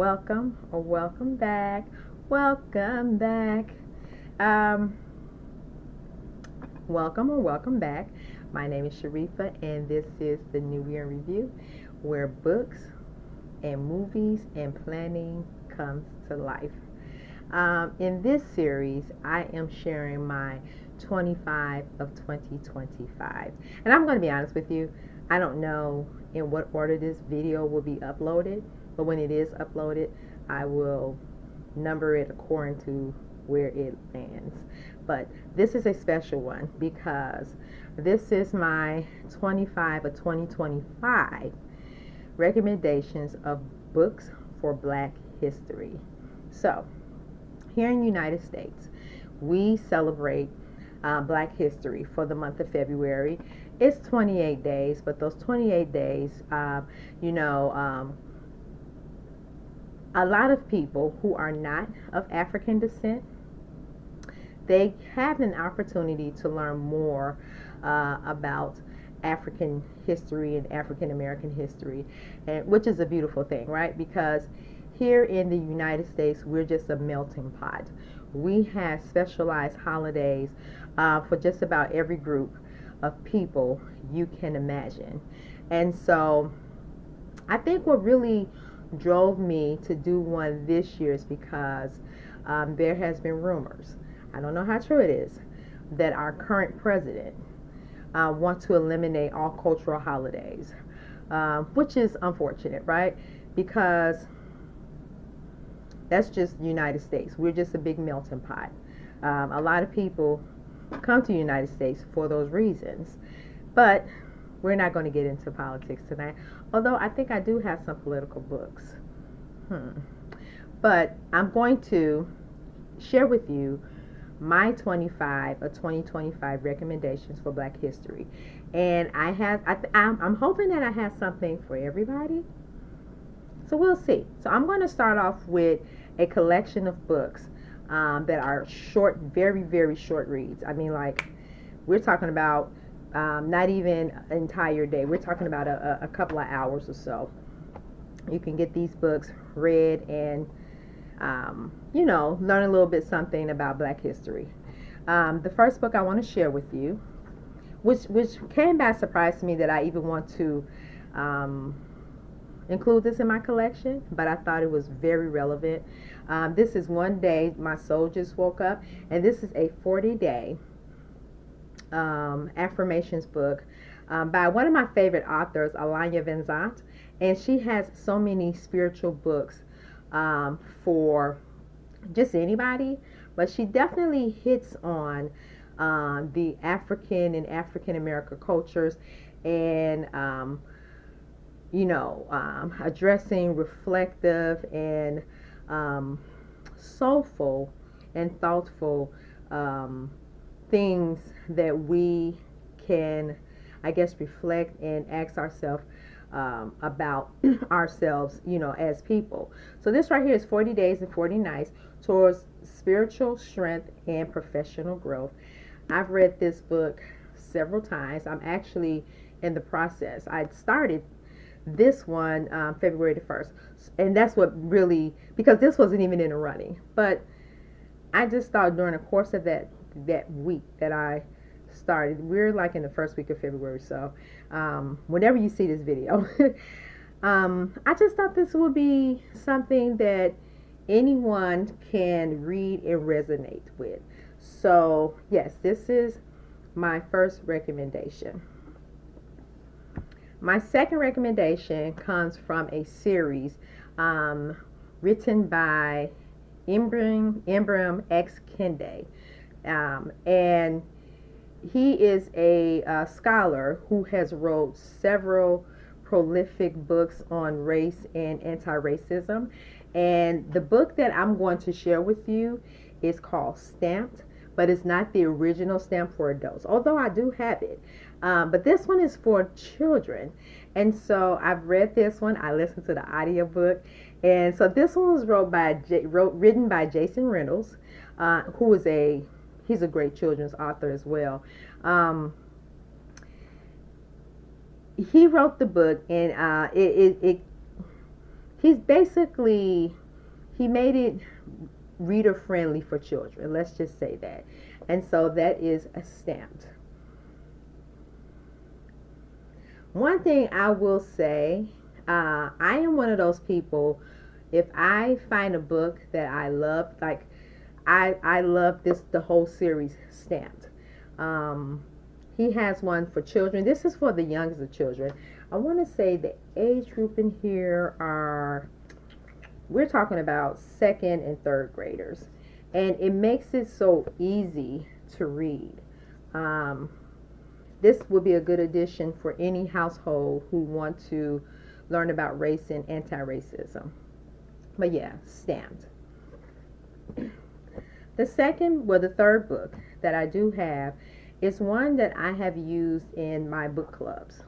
welcome or welcome back. Welcome back. Um, Welcome or welcome back. My name is Sharifa, and this is the New Year Review, where books and movies and planning comes to life. In this series, I am sharing my 25 of 2025. And I'm going to be honest with you, I don't know in what order this video will be uploaded, but when it is uploaded, I will number it according to where it lands. But this is a special one because this is my 25 of 2025 recommendations of books for Black history. So, here in the United States, we celebrate Black history for the month of February. It's 28 days, but those 28 days, you know, a lot of people who are not of African descent, they have an opportunity to learn more about African history and African American history, and which is a beautiful thing, right? Because here in the United States, we're just a melting pot. We have specialized holidays for just about every group of people you can imagine. And so I think what really drove me to do one this year is because there has been rumors, I don't know how true it is, that our current president wants to eliminate all cultural holidays, which is unfortunate, right? Because that's just the United States. We're just a big melting pot. A lot of people come to the United States for those reasons. But we're not going to get into politics tonight. Although I think I do have some political books. But I'm going to share with you my 25 or 2025 recommendations for Black history. And I'm hoping that I have something for everybody. So we'll see. So I'm going to start off with a collection of books that are short, very, very short reads. I mean, like, we're talking about not even an entire day. We're talking about a couple of hours or so. You can get these books read and, learn a little bit something about Black history. The first book I want to share with you, which came by surprise to me that I even want to include this in my collection, but I thought it was very relevant. This is One Day My Soul Just Woke Up, and this is a 40-day affirmations book by one of my favorite authors, Alanya Vincent, and she has so many spiritual books for just anybody, but she definitely hits on the African and African American cultures and addressing reflective and soulful and thoughtful things that we can, I guess, reflect and ask ourselves about ourselves, as people. So this right here is 40 Days and 40 Nights Towards Spiritual Strength and Professional Growth. I've read this book several times. I'm actually in the process. I started this one February the 1st, and that's what really, because this wasn't even in the running, but I just thought during the course of that week that I started, we're like in the first week of February, so whenever you see this video, I just thought this would be something that anyone can read and resonate with. So yes, this is my first recommendation. My second recommendation comes from a series written by Ibram X. Kendi. And he is a scholar who has wrote several prolific books on race and anti-racism. And the book that I'm going to share with you is called Stamped, but it's not the original Stamp for adults, although I do have it. But this one is for children. And so I've read this one. I listened to the audiobook. And so this one was written by Jason Reynolds, who is he's a great children's author as well. He wrote the book, and he's basically, he made it reader friendly for children. Let's just say that. And so that is a Stamped. One thing I will say, I am one of those people, if I find a book that I love, like I love the whole series Stamped. Um, he has one for children. This is for the youngest of children. I want to say the age group in here are, we're talking about second and third graders. And it makes it so easy to read. Um, this would be a good addition for any household who want to learn about race and anti-racism. But yeah, Stamped. The second, well, the third book that I do have is one that I have used in my book clubs.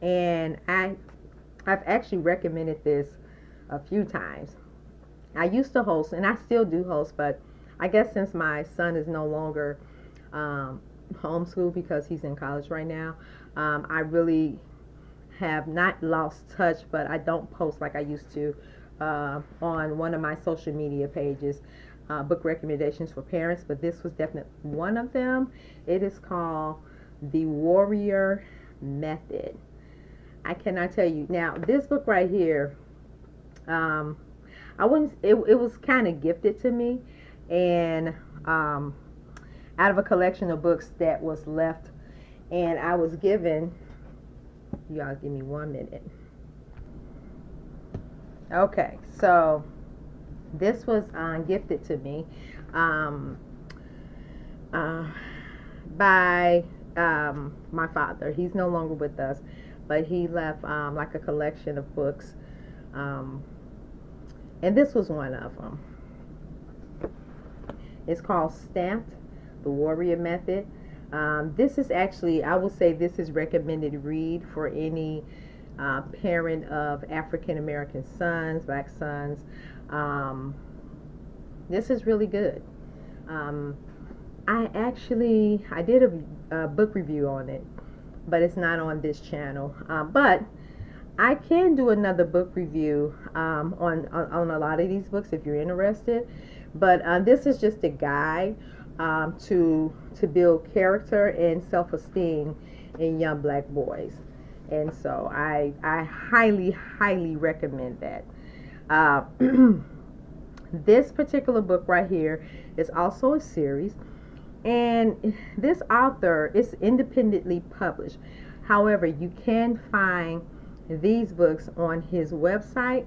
And I've actually recommended this a few times. I used to host, and I still do host, but I guess since my son is no longer homeschooled because he's in college right now, I really have not lost touch, but I don't post like I used to on one of my social media pages, book recommendations for parents, but this was definitely one of them. It is called The Warrior Method. I cannot tell you. Now, this book right here, I wouldn't, it was kind of gifted to me, and out of a collection of books that was left, and I was given, y'all give me 1 minute. Okay, so this was gifted to me by my father. He's no longer with us, but he left like a collection of books, and this was one of them. It's called Stamped, The Warrior Method. This is actually, I would say this is recommended read for any parent of African American sons, black sons. This is really good. I did a book review on it, but it's not on this channel. But I can do another book review on a lot of these books if you're interested. But this is just a guide to build character and self-esteem in young black boys. And so I highly recommend that. This particular book right here is also a series, and this author is independently published. However, you can find these books on his website.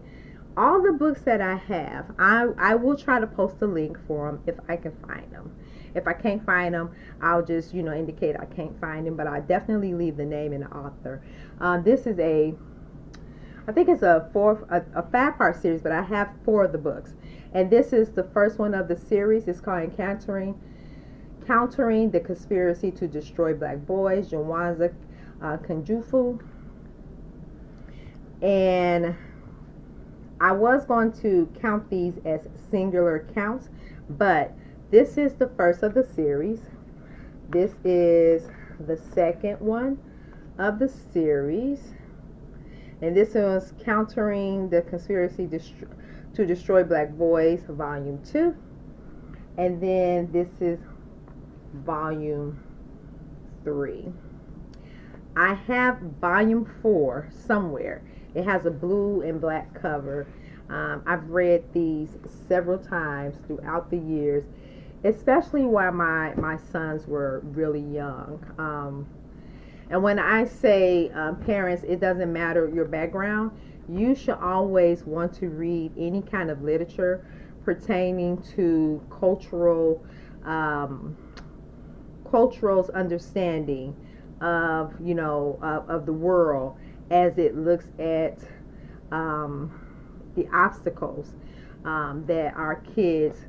All the books that I have, I will try to post a link for them if I can find them. If I can't find them, I'll just indicate I can't find them, but I definitely leave the name and the author. This is I think it's a 5-part series, but I have 4 of the books, and this is the first one of the series. It's called Countering the Conspiracy to Destroy Black Boys, Jawanza Kunjufu. And I was going to count these as singular counts, but this is the first of the series. This is the second one of the series. And this was Countering the Conspiracy to Destroy Black Boys, Volume 2. And then this is Volume 3. I have Volume 4 somewhere. It has a blue and black cover. I've read these several times throughout the years, especially while my sons were really young. And when I say parents, it doesn't matter your background. You should always want to read any kind of literature pertaining to cultural's understanding of of the world as it looks at the obstacles that our kids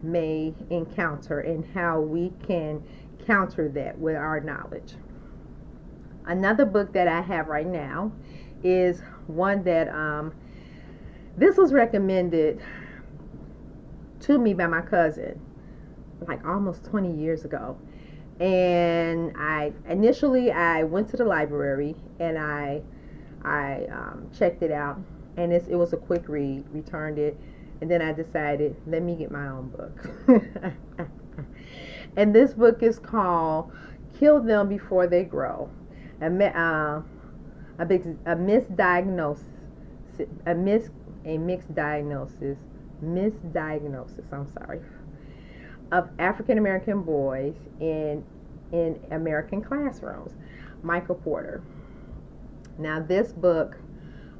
may encounter and how we can counter that with our knowledge. Another book that I have right now is one that this was recommended to me by my cousin like almost 20 years ago. And I initially I went to the library and I checked it out, and it was a quick read. Returned it, and then I decided, let me get my own book. And this book is called "Kill Them Before They Grow," a misdiagnosis, a mis a mixed diagnosis, misdiagnosis. I'm sorry, of African American boys in American classrooms. Michael Porter. Now, this book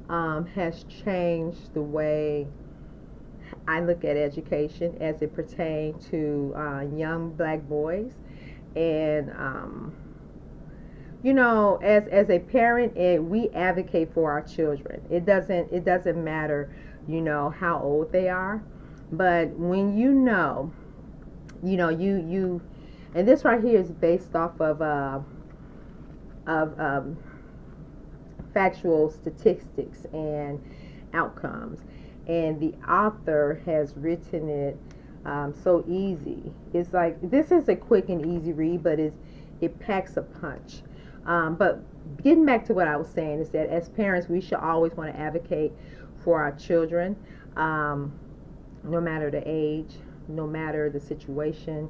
has changed the way I look at education as it pertains to young black boys. And you know, as a parent, we advocate for our children. It doesn't matter, you know, how old they are, but when you and this right here is based off of factual statistics and outcomes, and the author has written it so easy. It's like, this is a quick and easy read, but it packs a punch. But getting back to what I was saying is that as parents, we should always want to advocate for our children, no matter the age, no matter the situation.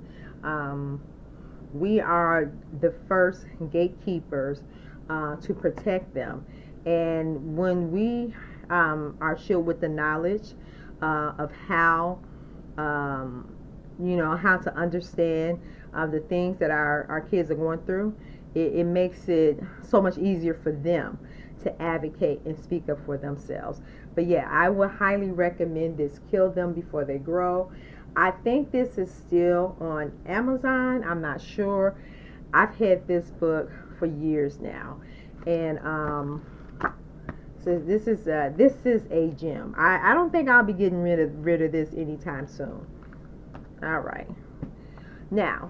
We are the first gatekeepers to protect them. And when we are filled with the knowledge of how, how to understand the things that our kids are going through, it makes it so much easier for them to advocate and speak up for themselves. But yeah, I would highly recommend this, Kill Them Before They Grow. I think this is still on Amazon. I'm not sure. I've had this book for years now, and so this is a gem. I don't think I'll be getting rid of this anytime soon. All right. Now,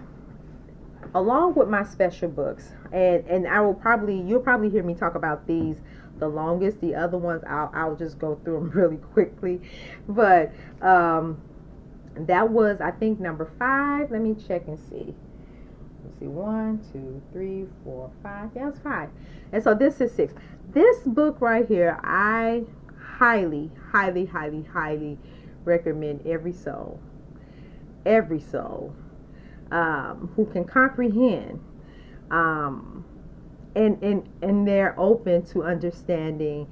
along with my special books, and you'll probably hear me talk about these the longest. The other ones I'll just go through them really quickly, but that was, I think, number 5. Let me check and see. Let's see, 1, 2, 3, 4, 5. Yeah, it's 5. And so this is 6. This book right here, I highly, highly, highly, highly recommend every soul who can comprehend, and they're open to understanding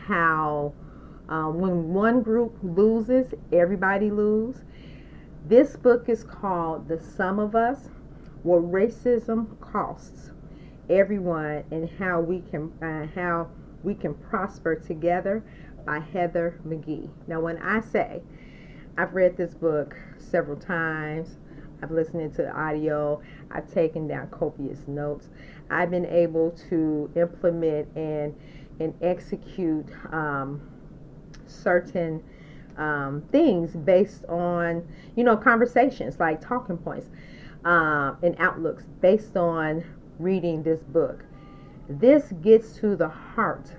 how when one group loses, everybody loses. This book is called The Sum of Us: What Racism Costs Everyone and How We Can Prosper Together, by Heather McGhee. Now, when I say I've read this book several times, I've listened to audio, I've taken down copious notes, I've been able to implement and execute certain things based on, conversations, like talking points and outlooks based on reading this book. This gets to the heart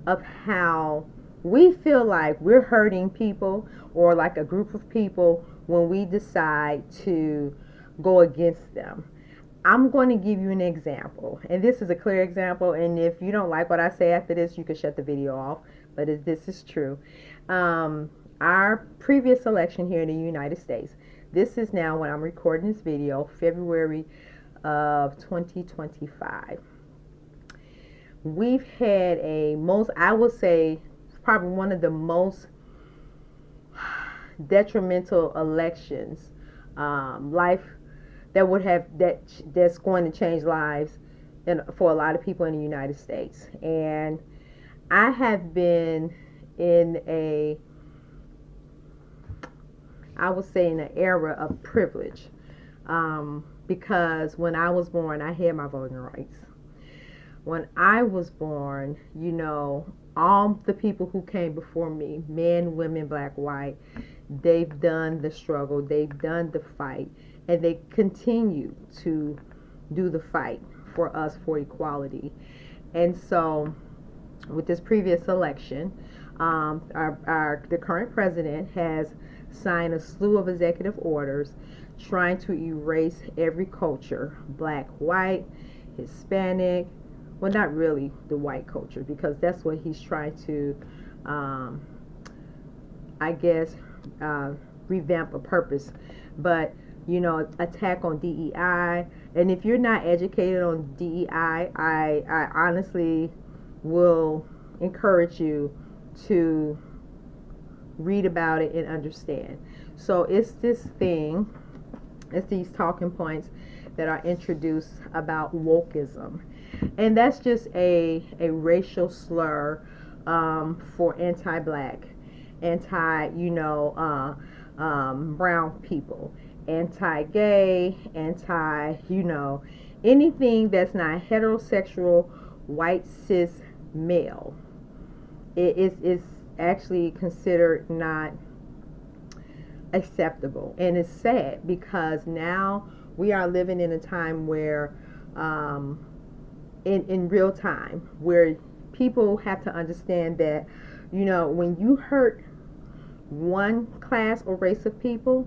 of how we feel like we're hurting people, or like a group of people, when we decide to go against them. I'm going to give you an example, and this is a clear example, and if you don't like what I say after this, you can shut the video off, but this is true. Our previous election here in the United States, this is now when I'm recording this video, February of 2025. We've had I would say, probably one of the most detrimental elections, that's going to change lives for a lot of people in the United States. And I have been in I would say, in an era of privilege, because when I was born, I had my voting rights. When I was born, all the people who came before me, men, women, black, white, they've done the struggle, they've done the fight, and they continue to do the fight for us, for equality. And so with this previous election, The current president has signed a slew of executive orders trying to erase every culture, black, white, Hispanic, well, not really the white culture, because that's what he's trying to, um, I guess, uh, revamp a purpose. But, attack on DEI. And if you're not educated on DEI, I honestly will encourage you to read about it and understand. So it's these talking points that are introduced about wokeism. And that's just a racial slur for anti-black, brown people, anti-gay, anything that's not heterosexual, white, cis, male. It's actually considered not acceptable. And it's sad because now we are living in a time where, in real time, where people have to understand that, when you hurt one class or race of people,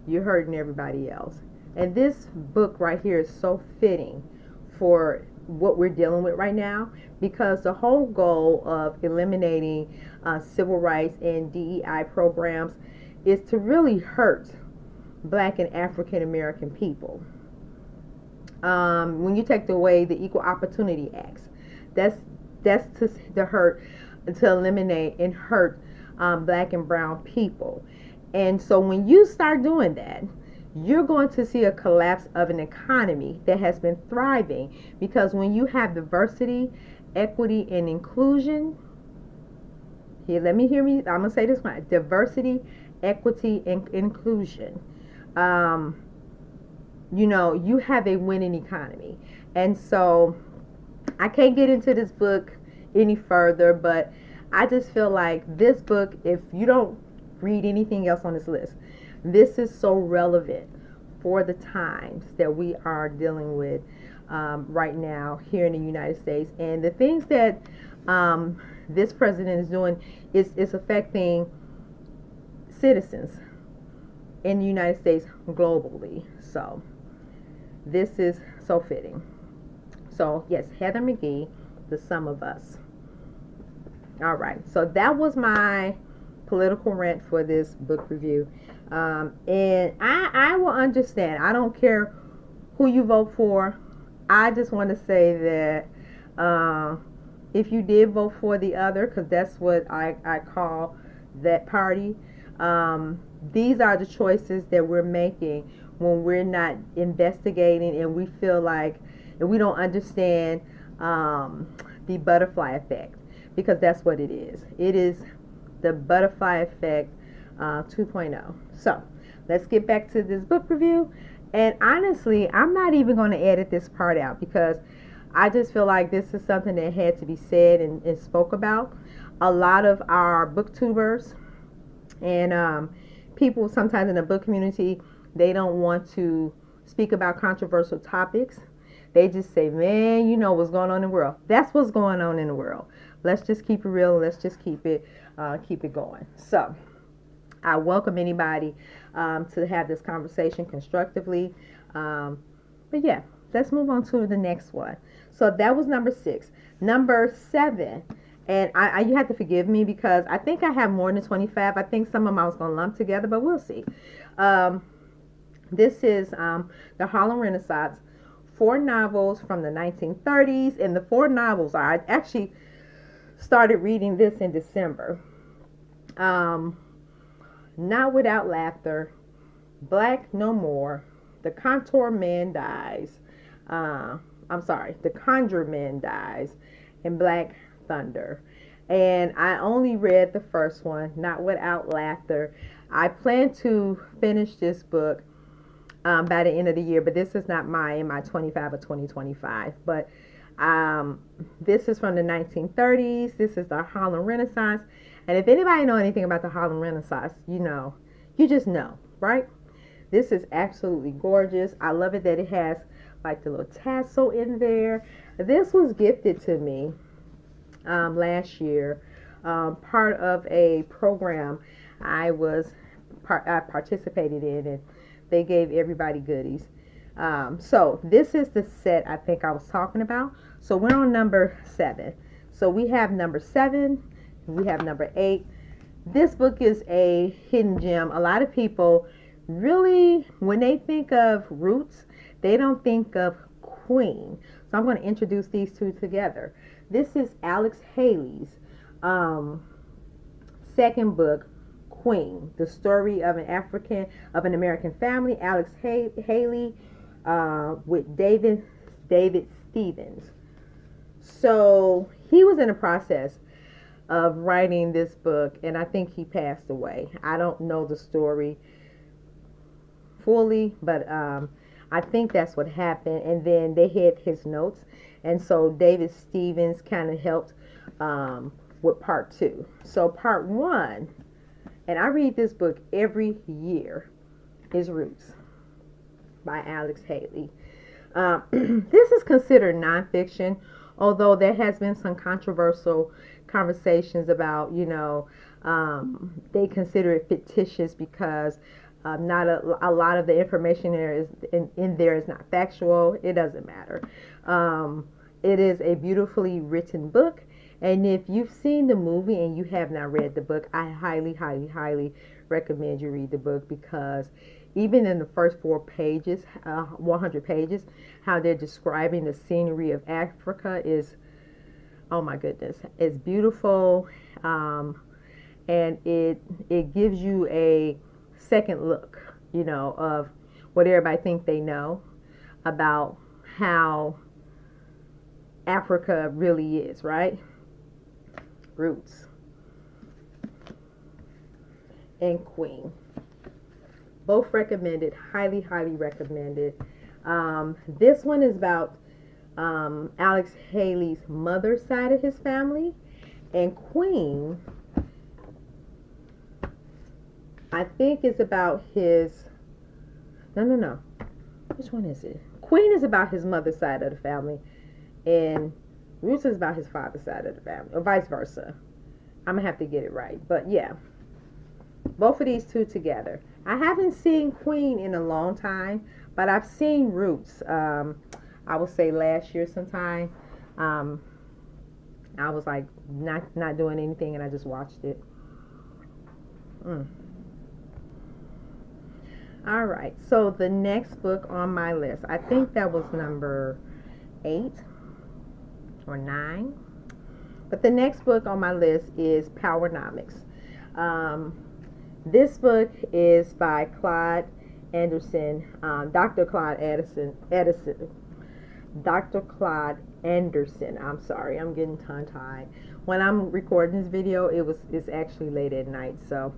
you're hurting everybody else. And this book right here is so fitting for what we're dealing with right now, because the whole goal of eliminating civil rights and DEI programs is to really hurt black and African American people. When you take away the Equal Opportunity Acts, that's to hurt, to eliminate and hurt black and brown people. And so when you start doing that, you're going to see a collapse of an economy that has been thriving, because when you have diversity, equity, and inclusion, let me hear me, I'm going to say this one: diversity, equity, and inclusion. You have a winning economy. And so I can't get into this book any further, but I just feel like this book, if you don't read anything else on this list, this is so relevant for the times that we are dealing with right now here in the United States. And the things that this president is doing is affecting citizens in the United States globally. So this is so fitting. So yes, Heather McGhee, The Sum of Us. All right, so that was my political rant for this book review. And I will understand. I don't care who you vote for. I just want to say that if you did vote for the other, because that's what I call that party, these are the choices that we're making when we're not investigating and we feel like, and we don't understand the butterfly effect, because that's what it is. It is the butterfly effect 2.0. So let's get back to this book review. And honestly, I'm not even going to edit this part out, because I just feel like this is something that had to be said and spoke about. A lot of our booktubers and people sometimes in the book community, they don't want to speak about controversial topics. They just say, man, you know what's going on in the world. That's what's going on in the world. Let's just keep it real. Let's just keep it going. So I welcome anybody to have this conversation constructively. But yeah, let's move on to the next one. So that was number 6. Number 7, and you have to forgive me because I think I have more than 25. I think some of them I was going to lump together, but we'll see. This is the Harlem Renaissance, 4 novels from the 1930s. And the 4 novels I actually started reading this in December. Not Without Laughter, Black No More, The Contour Man Dies, The Conjure Man Dies, and Black Thunder. And I only read the first one, Not Without Laughter. I plan to finish this book by the end of the year, but this is not my 25 or 2025. But this is from the 1930s. This is the Harlem Renaissance. And if anybody know anything about the Harlem Renaissance, you just know, right? This is absolutely gorgeous. I love it that it has like the little tassel in there. This was gifted to me last year part of a program I participated in, and they gave everybody goodies. So this is the set I think I was talking about. So we're on number 7. So we have number 7, we have number 8. This book is a hidden gem. A lot of people really, when they think of Roots, they don't think of Queen. So I'm going to introduce these two together. This is Alex Haley's second book, Queen, the story of an American family. Alex Haley with David Stevens. So he was in the process of writing this book, and I think he passed away. I don't know the story fully, but I think that's what happened. And then they had his notes, and so David Stevens kind of helped with part 2. So part 1, and I read this book every year, is Roots by Alex Haley. This is considered nonfiction, although there has been some controversial conversations about, they consider it fictitious because not a lot of the information there is in there is not factual. It doesn't matter. It is a beautifully written book, and if you've seen the movie and you have not read the book, I highly, highly, highly recommend you read the book, because even in the first 4 pages, 100 pages, how they're describing the scenery of Africa is, oh my goodness, it's beautiful, and it gives you a second look, of what everybody think they know about how Africa really is, right? Roots and Queen. Both recommended, highly, highly recommended. This one is about Alex Haley's mother's side of his family, and Queen, I think, is about his. No. Which one is it? Queen is about his mother's side of the family, and Roots is about his father's side of the family, or vice versa. I'm gonna have to get it right, but yeah, both of these two together. I haven't seen Queen in a long time, but I've seen Roots. I would say last year sometime. I was like not doing anything, and I just watched it. All right, so the next book on my list, I think that was number 8 or 9. But the next book on my list is Powernomics. This book is by Claude Anderson, Dr. Claude Anderson. I'm sorry, I'm getting tongue-tied. When I'm recording this video, it's actually late at night. So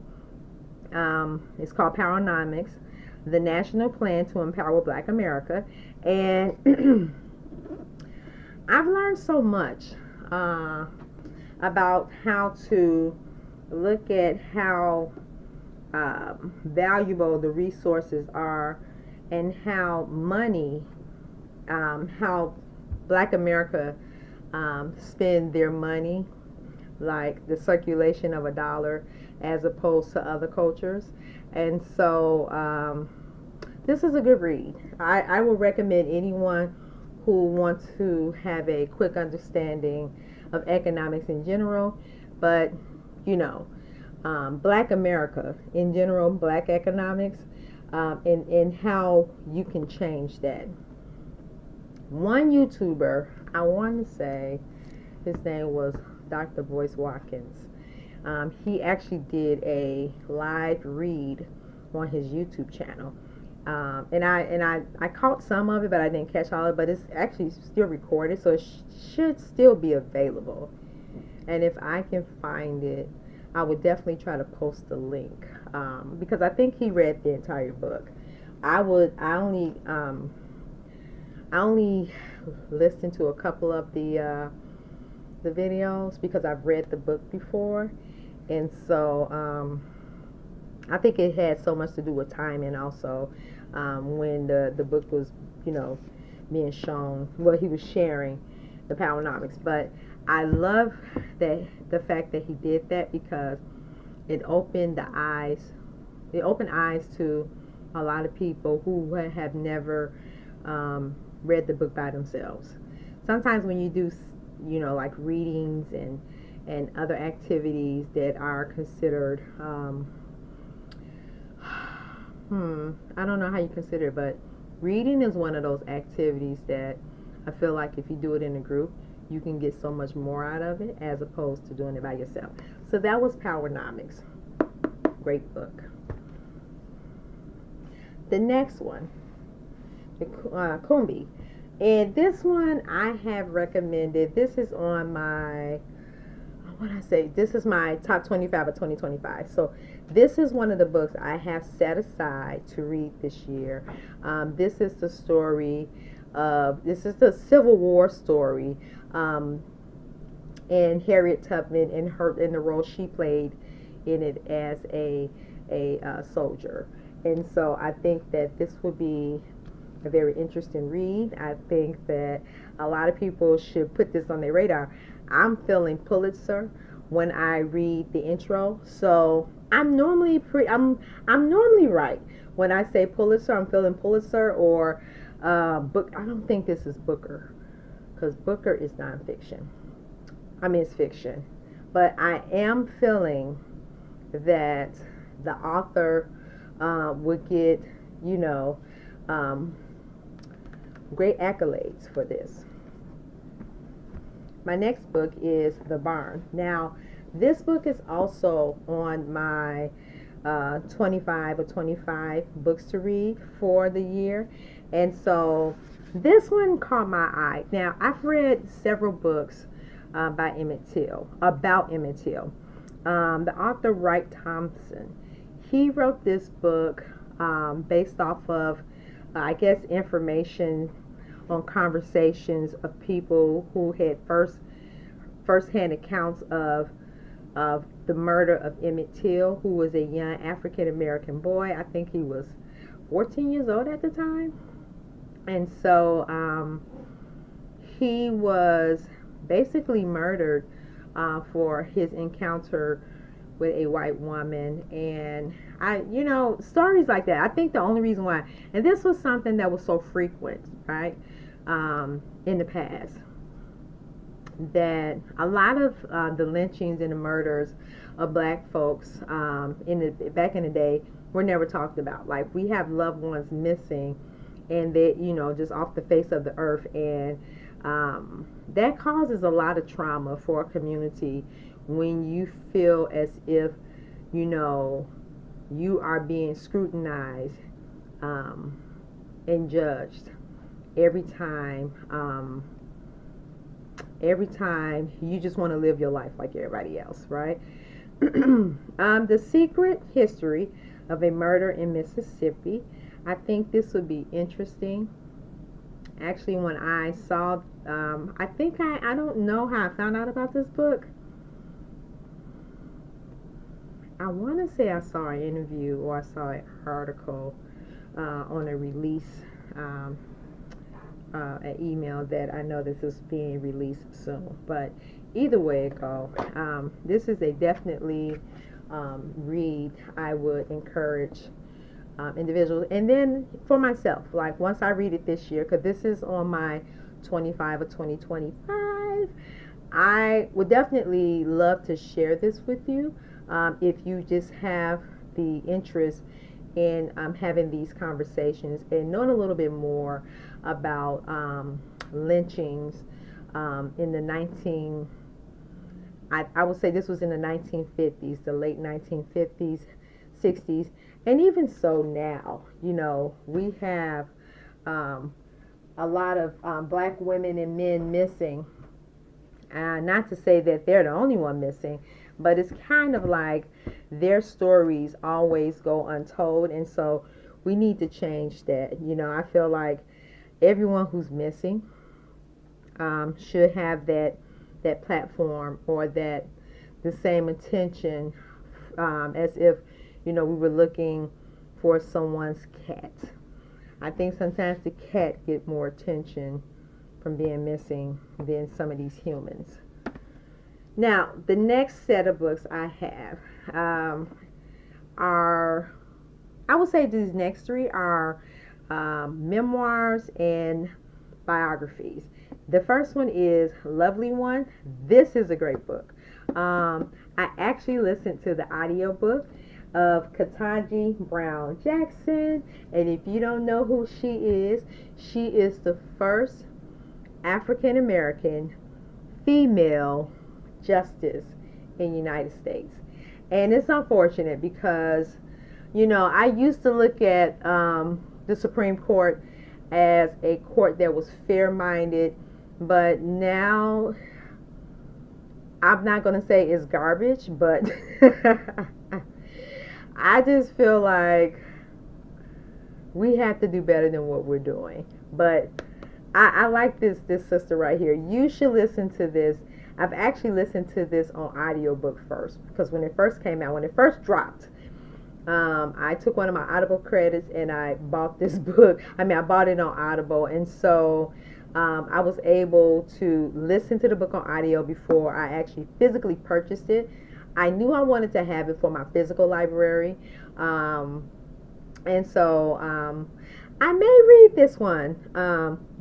it's called Powernomics, the National Plan to Empower Black America. And I've learned so much about how to look at how valuable the resources are, and how money, how Black America spend their money, like the circulation of a dollar, as opposed to other cultures. And so this is a good read. I will recommend anyone who wants to have a quick understanding of economics in general, but Black America in general, Black economics, and how you can change that. One YouTuber, I want to say his name was Dr. Boyce Watkins. He actually did a live read on his YouTube channel. And I caught some of it, but I didn't catch all of it. But it's actually still recorded, so it should still be available. And if I can find it, I would definitely try to post the link, because I think he read the entire book. I only listened to a couple of the videos, because I've read the book before, and so I think it had so much to do with timing also, when the book was being shown. Well, he was sharing the Powernomics, but I love that the fact that he did that, because it opened the eyes. It opened eyes to a lot of people who have never read the book by themselves. Sometimes when you do, like readings and other activities that are considered, I don't know how you consider it, but reading is one of those activities that I feel like if you do it in a group, you can get so much more out of it as opposed to doing it by yourself. So that was Powernomics. Great book. The next one, the Kumbi. And this one I have recommended. This is on my, this is my top 25 of 2025. So this is one of the books I have set aside to read this year. This is the story this is the Civil War story, and Harriet Tubman in the role she played in it as a soldier. And so I think that this would be a very interesting read. I think that a lot of people should put this on their radar. I'm feeling Pulitzer when I read the intro, so I'm normally I'm normally right when I say Pulitzer. I'm feeling Pulitzer or book. I don't think this is Booker, because Booker is nonfiction. I mean, it's fiction, but I am feeling that the author would get, great accolades for this. My next book is The Barn. Now, this book is also on my 25 or 25 books to read for the year. And so this one caught my eye. Now, I've read several books by Emmett Till, about Emmett Till. The author, Wright Thompson, he wrote this book based off of, I guess, information on conversations of people who had first-hand accounts of the murder of Emmett Till, who was a young African-American boy. I think he was 14 years old at the time. And so he was basically murdered for his encounter with a white woman. And stories like that, I think the only reason why, and this was something that was so frequent, right, in the past, that a lot of the lynchings and the murders of black folks back in the day were never talked about. Like, we have loved ones missing, and they, just off the face of the earth, and that causes a lot of trauma for a community when you feel as if, you are being scrutinized and judged every time you just want to live your life like everybody else, right? The Secret History of a Murder in Mississippi. I think this would be interesting. Actually, when I saw, I think I don't know how I found out about this book. I want to say I saw an interview or I saw an article on a release, an email that I know this is being released soon. But either way it goes, this is a definitely read I would encourage individuals. And then for myself, like once I read it this year, because this is on my 25 or 2025, I would definitely love to share this with you if you just have the interest in having these conversations and knowing a little bit more about lynchings in the I would say this was in the 1950s, the late 1950s, 60s, and even so now, we have a lot of black women and men missing. Not to say that they're the only one missing, but it's kind of like their stories always go untold, and so we need to change that. I feel like everyone who's missing should have that platform or the same attention as if we were looking for someone's cat. I think sometimes the cat get more attention from being missing than some of these humans. Now, the next set of books I have are, I would say these next three are memoirs and biographies. The first one is Lovely One. This is a great book. I actually listened to the audiobook of Ketanji Brown Jackson. And if you don't know who she is the first African American female justice in the United States. And it's unfortunate because, I used to look at the Supreme Court as a court that was fair minded, but now I'm not going to say it's garbage, but I just feel like we have to do better than what we're doing. But I like this sister right here. You should listen to this. I've actually listened to this on audiobook first because when it first came out, when it first dropped, I took one of my Audible credits and I bought this book. I bought it on Audible, and so I was able to listen to the book on audio before I actually physically purchased it. I knew I wanted to have it for my physical library, and so I may read this one,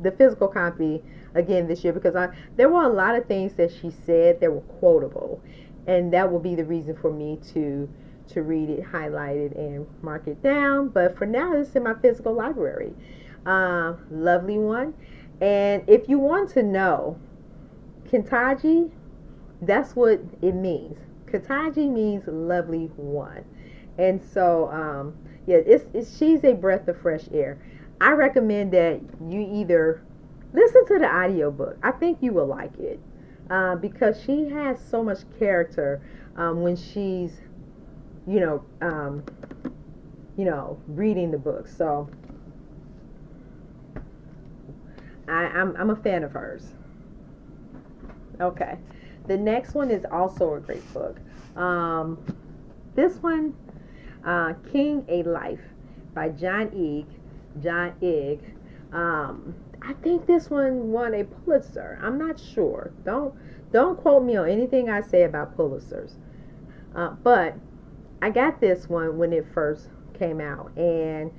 the physical copy, again this year because there were a lot of things that she said that were quotable, and that will be the reason for me to read it, highlight it, and mark it down. But for now, it's in my physical library. Lovely One. And if you want to know, Ketanji, that's what it means. Ketanji means lovely one. And so, yeah, she's a breath of fresh air. I recommend that you either listen to the audiobook. I think you will like it because she has so much character when she's, reading the book. So I'm a fan of hers. Okay. The next one is also a great book. This one, King A Life by John Egg. I think this one won a Pulitzer. I'm not sure. Don't quote me on anything I say about Pulitzers. But I got this one when it first came out, and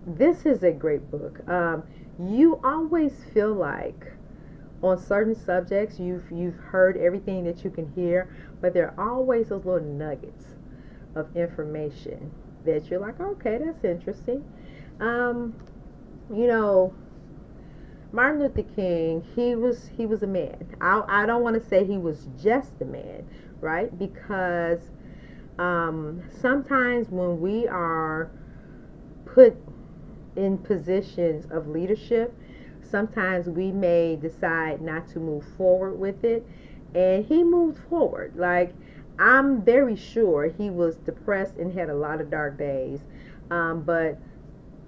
this is a great book. You always feel like on certain subjects you've heard everything that you can hear, but there are always those little nuggets of information that you're like, okay, that's interesting. Martin Luther King, he was a man. I don't want to say he was just a man, right? Because sometimes when we are put in positions of leadership, sometimes we may decide not to move forward with it, and he moved forward. Like, I'm very sure he was depressed and had a lot of dark days, but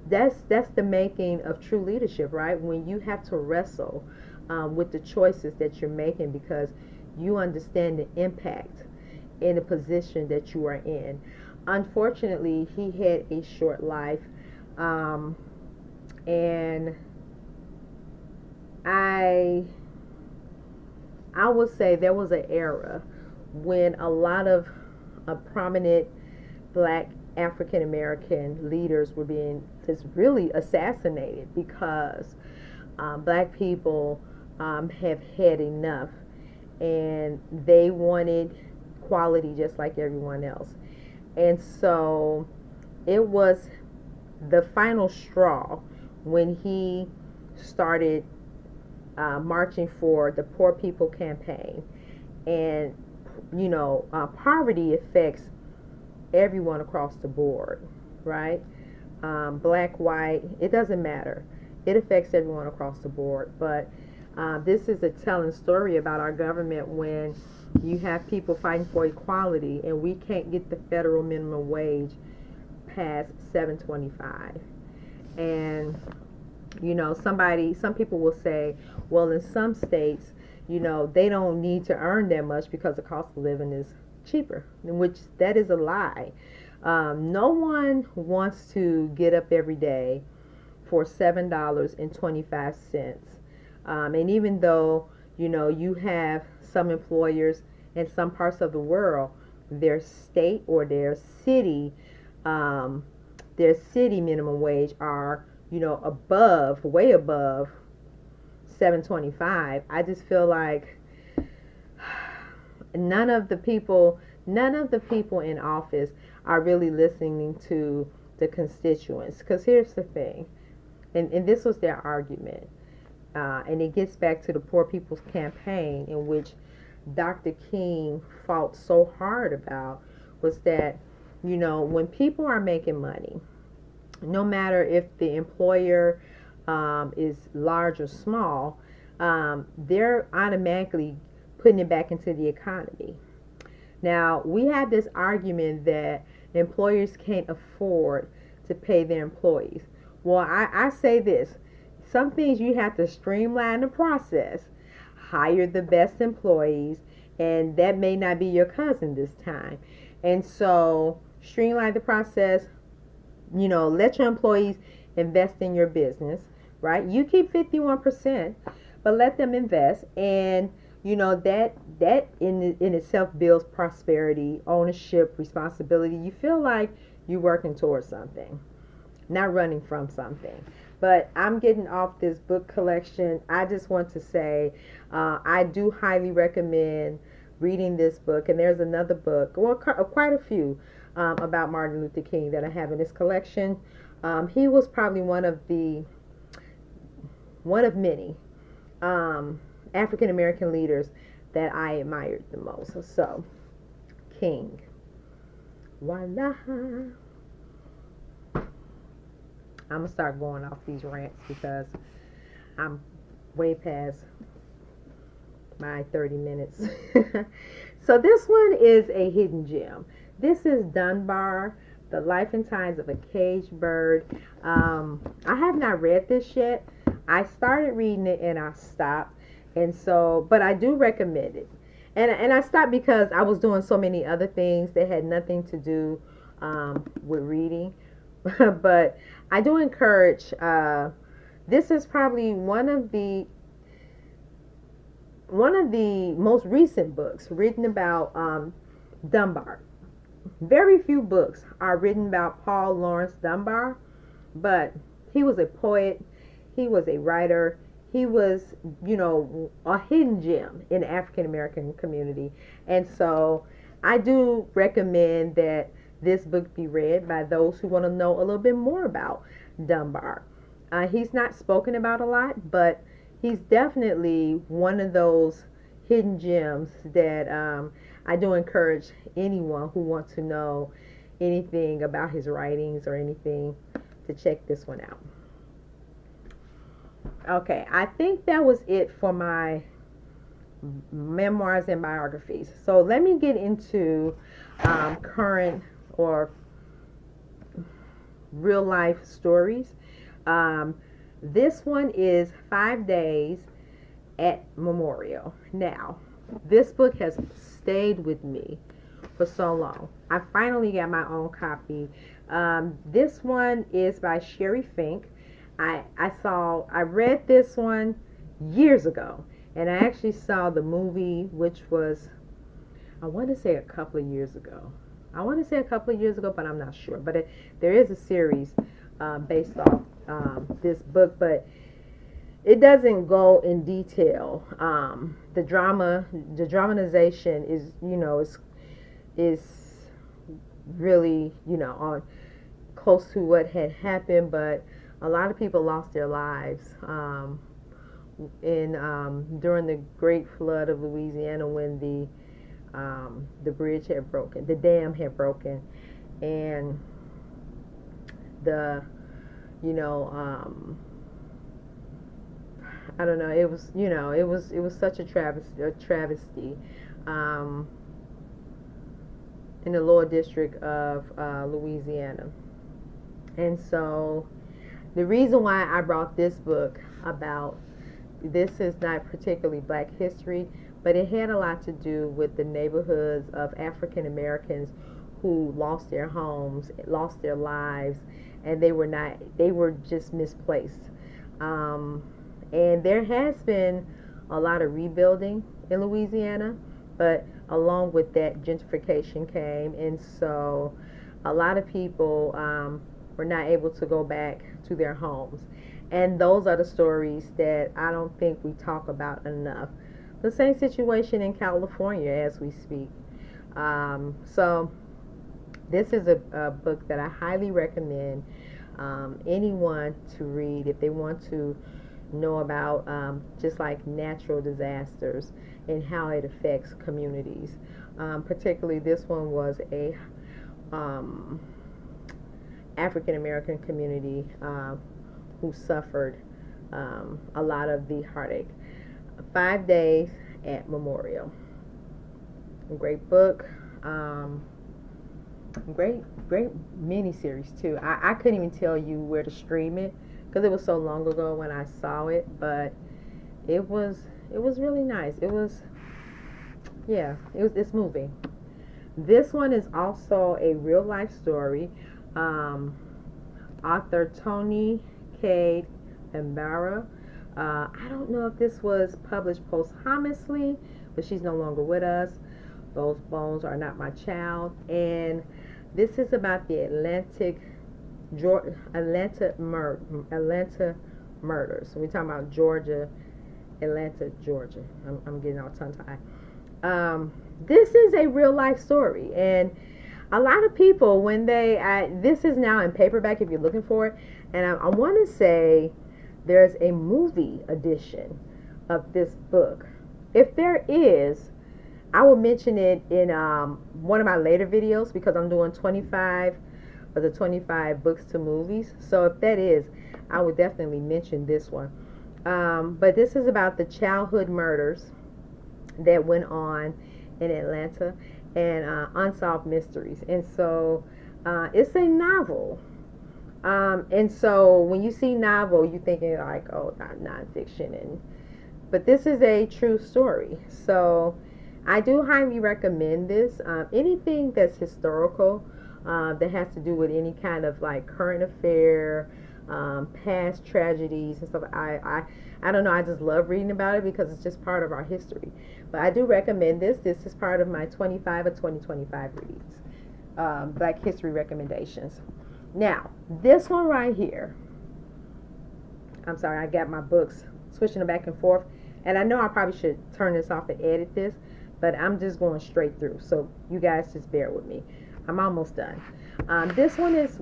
that's the making of true leadership, right? When you have to wrestle with the choices that you're making because you understand the impact in the position that you are in. Unfortunately, he had a short life, and I would say there was an era when a lot of prominent black African American leaders were being just really assassinated because black people have had enough and they wanted quality just like everyone else. And so it was the final straw when he started marching for the Poor People Campaign. And, poverty affects everyone across the board, right? Black, white, it doesn't matter. It affects everyone across the board. But this is a telling story about our government when you have people fighting for equality and we can't get the federal minimum wage past $7.25. And some people will say, well, in some states, they don't need to earn that much because the cost of living is cheaper, which that is a lie. No one wants to get up every day for $7.25. And even though, you have some employers in some parts of the world, their state or um, their city minimum wage are, above, way above 7.25. I just feel like none of the people, none of the people in office are really listening to the constituents. Because here's the thing, and this was their argument, and it gets back to the Poor People's Campaign, in which Dr. King fought so hard about, was that, when people are making money, no matter if the employer is large or small, they're automatically putting it back into the economy. Now, we have this argument that employers can't afford to pay their employees. Well, I say this, some things you have to streamline the process, hire the best employees, and that may not be your cousin this time. And so, streamline the process, let your employees invest in your business, right? You keep 51%, but let them invest, and that in itself builds prosperity, ownership, responsibility. You feel like you're working towards something, not running from something. But I'm getting off this book collection. I just want to say I do highly recommend reading this book. And there's another book, well, quite a few, about Martin Luther King that I have in this collection. He was probably one of many African American leaders that I admired the most. So, King. Voila. I'm going to start going off these rants because I'm way past my 30 minutes. So this one is a hidden gem. This is Dunbar, The Life and Times of a Caged Bird. I have not read this yet. I started reading it and I stopped. And so, but I do recommend it. And I stopped because I was doing so many other things that had nothing to do with reading. But I do encourage, this is probably one of the most recent books written about Dunbar. Very few books are written about Paul Laurence Dunbar, but he was a poet, he was a writer, he was, a hidden gem in the African American community. And so I do recommend that this book be read by those who want to know a little bit more about Dunbar. He's not spoken about a lot, but he's definitely one of those hidden gems that I do encourage anyone who wants to know anything about his writings or anything to check this one out. Okay, I think that was it for my memoirs and biographies. So let me get into current or real life stories. This one is 5 Days at Memorial. Now, this book has stayed with me for so long. I finally got my own copy. This one is by Sherry Fink. I read this one years ago, and I actually saw the movie, which was, I want to say a couple of years ago. But I'm not sure. But there is a series based off this book, but it doesn't go in detail. The dramatization is really, on close to what had happened, but a lot of people lost their lives during the Great Flood of Louisiana, when the bridge had broken, the dam had broken, and I don't know, it was such a travesty in the lower district of Louisiana. And so the reason why I brought this book about, this is not particularly Black history, but it had a lot to do with the neighborhoods of African Americans who lost their homes, lost their lives, and they were just misplaced. And there has been a lot of rebuilding in Louisiana, but along with that, gentrification came, and so a lot of people were not able to go back to their homes. And those are the stories that I don't think we talk about enough. The same situation in California as we speak. So this is a book that I highly recommend anyone to read if they want to know about just like natural disasters and how it affects communities. Particularly, this one was a um, African American community who suffered a lot of the heartache. 5 Days at Memorial. Great book. Great mini series too. I couldn't even tell you where to stream it because it was so long ago when I saw it, but it was really nice. It's moving. This one is also a real life story. Author Toni Cade Bambara. I don't know if this was published posthumously, but she's no longer with us. Those bones are not my child. And this is about the Atlanta murders. So we're talking about Atlanta, Georgia. I'm getting all tongue-tied. This is a real life story, and a lot of people this is now in paperback if you're looking for it, and I want to say there's a movie edition of this book. If there is, I will mention it in one of my later videos because I'm doing 25 of the 25 books to movies. So if that is, I would definitely mention this one. But this is about the childhood murders that went on in Atlanta and unsolved mysteries. And so it's a novel. And so when you see novel, you're thinking like, oh, not nonfiction. But this is a true story. So I do highly recommend this. Anything that's historical, that has to do with any kind of like current affair, past tragedies and stuff. I don't know. I just love reading about it because it's just part of our history. But I do recommend this. This is part of my 25 of 2025 reads, Black History recommendations. Now, this one right here. I'm sorry, I got my books switching them back and forth. And I know I probably should turn this off and edit this, but I'm just going straight through. So you guys just bear with me. I'm almost done. This one is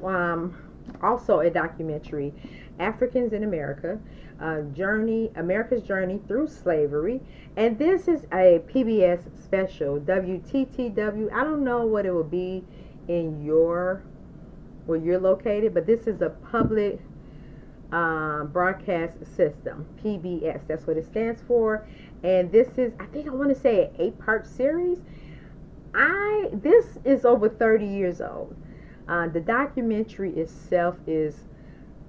also a documentary, Africans in America, America's Journey Through Slavery. And this is a PBS special, WTTW. I don't know what it will be in where you're located, but this is a public broadcast system, PBS. That's what it stands for. And this is, I think I want to say, an 8-part series. This is over 30 years old. The documentary itself is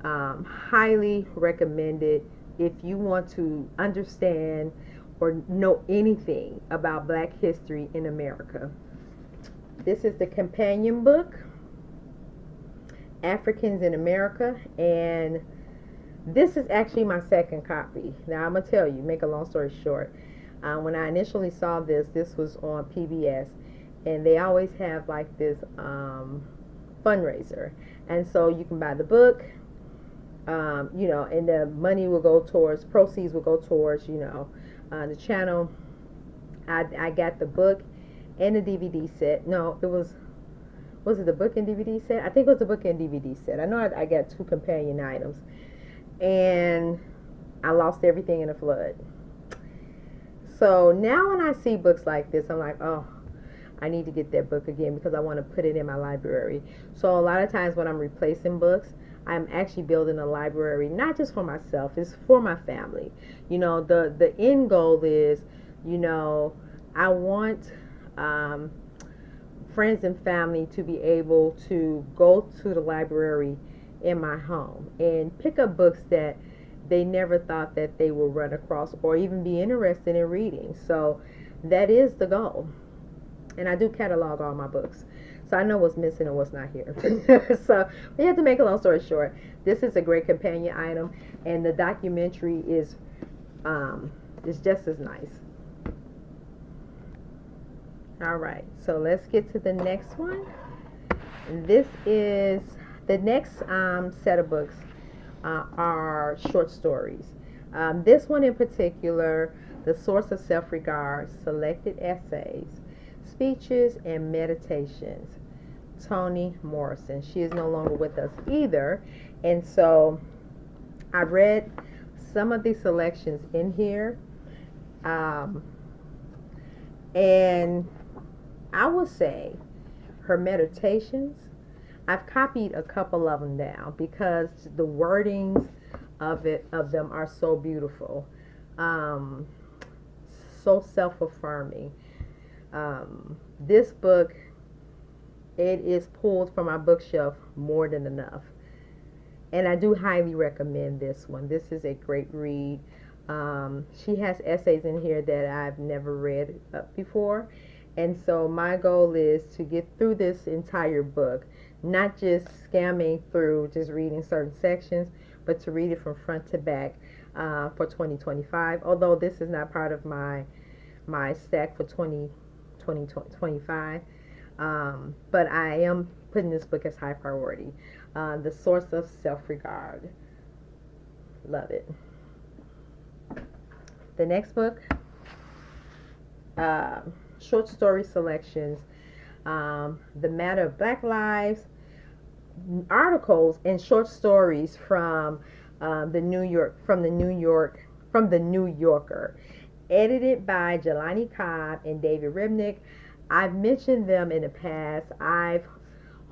highly recommended if you want to understand or know anything about Black history in America. This is the companion book, Africans in America, and this is actually my second copy. Now I'm gonna tell you, make a long story short, when I initially saw this was on PBS, and they always have like this fundraiser, and so you can buy the book, and the money will go towards, proceeds will go towards, the channel. I got the book and the DVD set. No, was it the book and DVD set? I think it was the book and DVD set. I know I got 2 companion items, and I lost everything in a flood. So now when I see books like this, I'm like, oh, I need to get that book again because I want to put it in my library. So a lot of times when I'm replacing books, I'm actually building a library, not just for myself, it's for my family. The end goal is, I want friends and family to be able to go to the library in my home and pick up books that they never thought that they would run across or even be interested in reading. So that is the goal. And I do catalog all my books, so I know what's missing and what's not here. So we have to make a long story short. This is a great companion item, and the documentary is just as nice. All right, so let's get to the next one. This is the next set of books are short stories. This one in particular, The Source of Self-Regard, Selected Essays, Speeches, and Meditations. Toni Morrison. She is no longer with us either. And so I read some of these selections in here. And I will say her meditations, I've copied a couple of them down because the wordings of them are so beautiful, so self-affirming. This book, it is pulled from my bookshelf more than enough, and I do highly recommend this one. This is a great read. She has essays in here that I've never read before, and so my goal is to get through this entire book, not just scamming through, just reading certain sections, but to read it from front to back for 2025. Although this is not part of my stack for 2025, but I am putting this book as high priority. The Source of Self-Regard. Love it. The next book, short story selections, The Matter of Black Lives, articles and short stories from the New Yorker, edited by Jelani Cobb and David Ribnick. I've mentioned them in the past. I've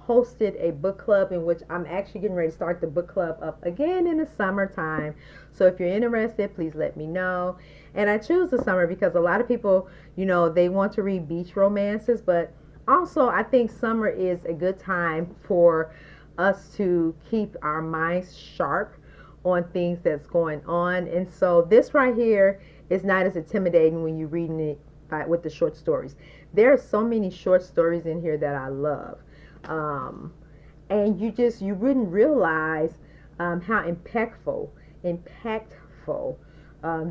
hosted a book club in which I'm actually getting ready to start the book club up again in the summertime. So if you're interested, please let me know. And I choose the summer because a lot of people, they want to read beach romances, but also I think summer is a good time for us to keep our minds sharp on things that's going on. And so this right here is not as intimidating when you're reading it with the short stories. There are so many short stories in here that I love. And you wouldn't realize how impactful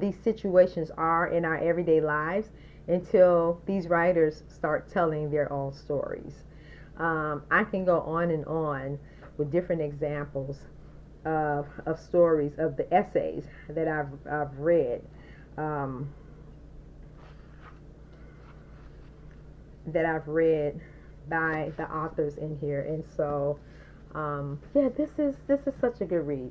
these situations are in our everyday lives until these writers start telling their own stories. I can go on and on with different examples of stories, of the essays that I've read, by the authors in here. And so this is such a good read.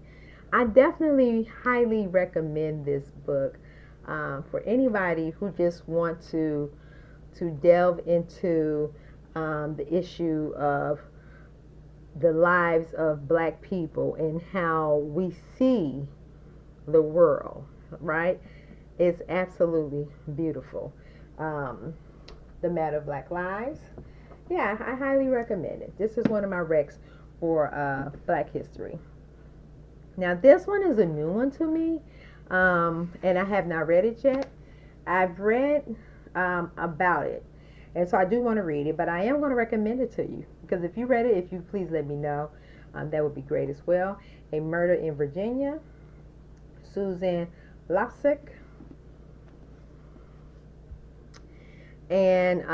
I definitely highly recommend this book for anybody who just want to delve into the issue of the lives of Black people and how we see the world, right? It's absolutely beautiful. The Matter of Black Lives. Yeah, I highly recommend it. This is one of my recs for Black history. Now, this one is a new one to me, and I have not read it yet. I've read about it, and so I do want to read it, but I am going to recommend it to you, because if you read it, if you please let me know, that would be great as well. A Murder in Virginia, Susan Lapsik. And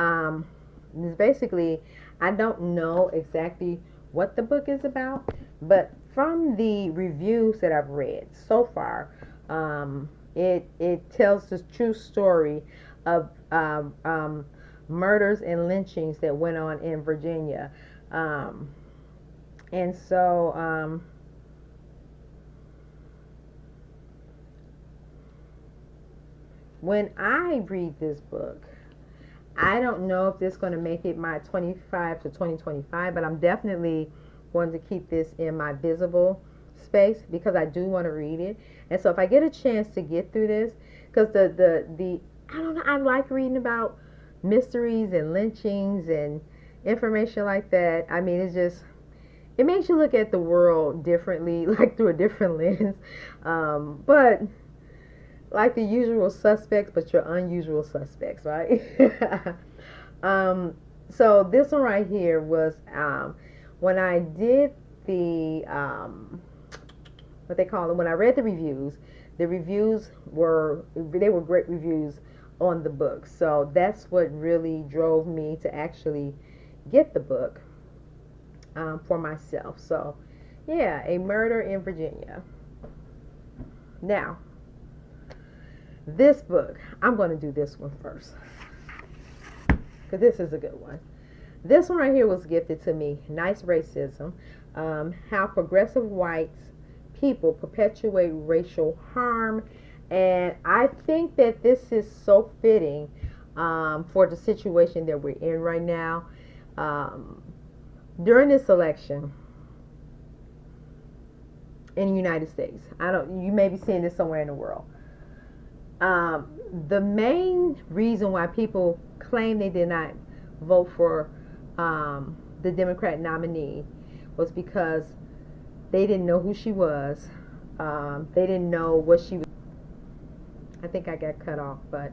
basically, I don't know exactly what the book is about, but from the reviews that I've read so far, it tells the true story of murders and lynchings that went on in Virginia. And so when I read this book, I don't know if this is going to make it my 25 to 2025, but I'm definitely going to keep this in my visible space because I do want to read it. And so if I get a chance to get through this, because the I don't know, I like reading about mysteries and lynchings and information like that. I mean, it makes you look at the world differently, like through a different lens. But like the usual suspects, but your unusual suspects, right? So this one right here was when I did the what they call it, when I read the reviews were great reviews on the book. So that's what really drove me to actually get the book for myself. So, yeah, A Murder in Virginia. Now, this book, I'm going to do this one first because this is a good one. This one right here was gifted to me. Nice Racism. How Progressive Whites People Perpetuate Racial Harm. And I think that this is so fitting for the situation that we're in right now. During this election in the United States, you may be seeing this somewhere in the world. The main reason why people claim they did not vote for the Democrat nominee was because they didn't know who she was. They didn't know what she was. I think I got cut off, but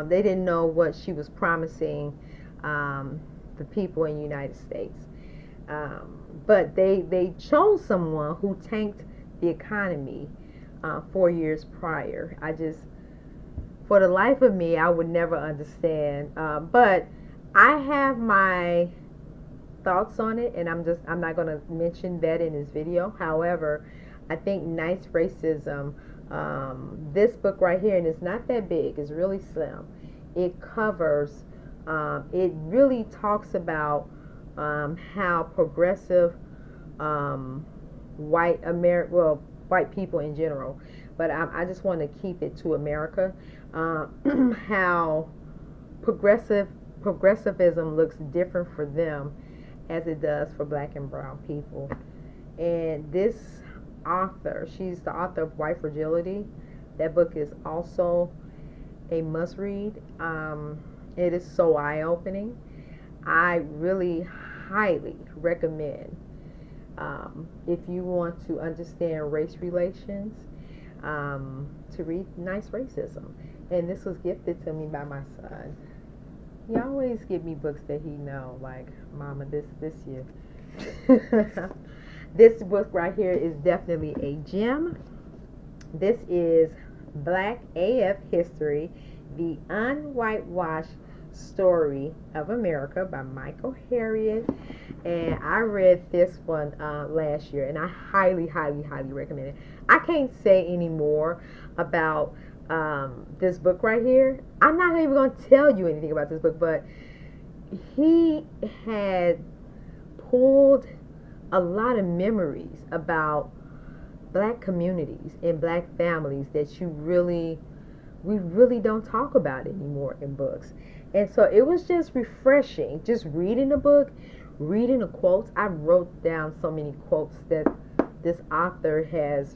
they didn't know what she was promising the people in the United States. But they chose someone who tanked the economy 4 years prior. For the life of me, I would never understand. But I have my thoughts on it, and I'm not going to mention that in this video. However, I think Nice Racism, this book right here, and it's not that big, it's really slim. It covers, it really talks about how progressive white people in general, but I just want to keep it to America, how progressivism looks different for them as it does for black and brown people. And this author, she's the author of White Fragility. That book is also a must read. It is so eye-opening. I really highly recommend, if you want to understand race relations, to read Nice Racism. And this was gifted to me by my son. He always give me books that he know, like, Mama, this year. This book right here is definitely a gem. This is Black AF History, The Unwhitewashed Story of America by Michael Harriot. And I read this one last year, and I highly, highly, highly recommend it. I can't say any more about this book right here. I'm not even going to tell you anything about this book, but he had pulled a lot of memories about black communities and black families that we really don't talk about anymore in books. And so it was just refreshing, just reading the book, reading the quotes. I wrote down so many quotes that this author has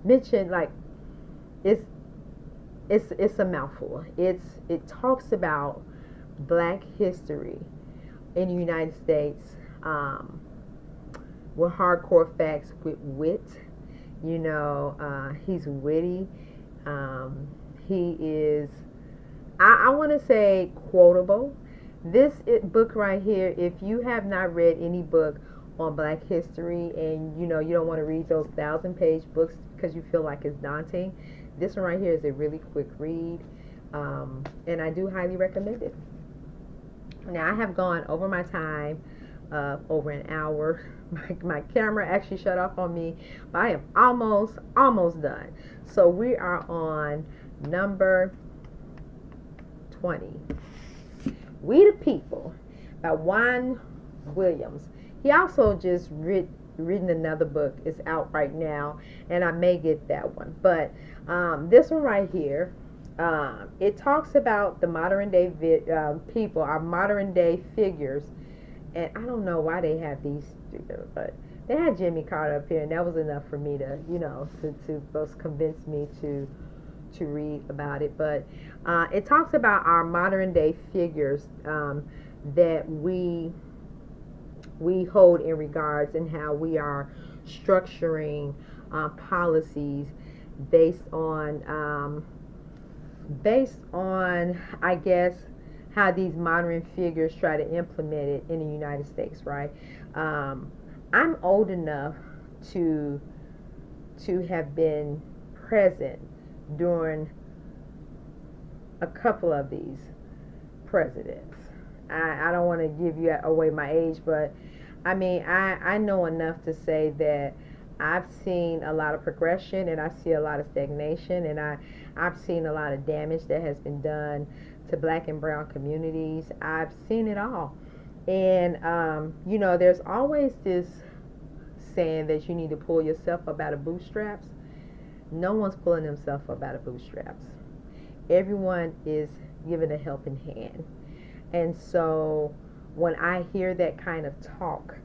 mentioned. Like, it's a mouthful. It talks about black history in the United States, with hardcore facts, with wit. He's witty. He is, I want to say, quotable. This book right here, if you have not read any book on black history, and you don't want to read those 1,000-page books because you feel like it's daunting, this one right here is a really quick read, and I do highly recommend it. Now, I have gone over my time, over an hour. My camera actually shut off on me, but I am almost done. So we are on number 20. We the People by Juan Williams. He also just written another book. It's out right now, and I may get that one. But this one right here, it talks about the modern day people, our modern day figures. And I don't know why they have these, but they had Jimmy Carter up here, and that was enough for me to, to both convince me to read about it. But it talks about our modern day figures that we hold in regards, and how we are structuring policies based on I guess how these modern figures try to implement it in the United States, right? I'm old enough to have been present during a couple of these presidents. I don't want to give you away my age, but I mean, I know enough to say that I've seen a lot of progression and I see a lot of stagnation, and I've seen a lot of damage that has been done to black and brown communities. I've seen it all. And, there's always this saying that you need to pull yourself up out of bootstraps. No one's pulling themselves up out of bootstraps. Everyone is given a helping hand. And so when I hear that kind of talk,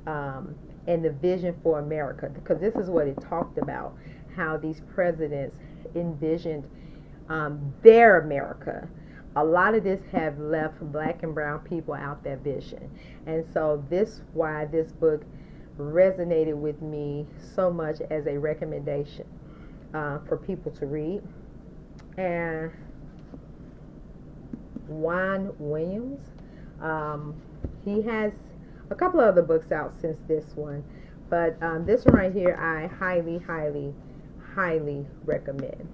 and the vision for America, because this is what it talked about, how these presidents envisioned their America. A lot of this have left black and brown people out that vision. And so this why this book resonated with me so much as a recommendation for people to read. And Juan Williams, he has a couple of other books out since this one, but this one right here I highly, highly, highly recommend.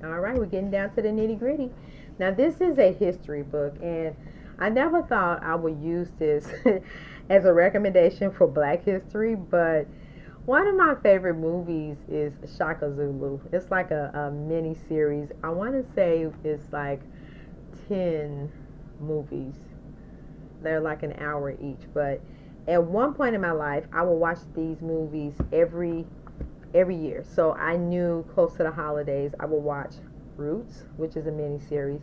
All right, we're getting down to the nitty gritty. Now, this is a history book, and I never thought I would use this as a recommendation for Black history, but one of my favorite movies is Shaka Zulu. It's like a mini series. I want to say it's like 10 movies. They're like an hour each, but at one point in my life, I would watch these movies every year. So I knew close to the holidays, I would watch Roots, which is a mini series.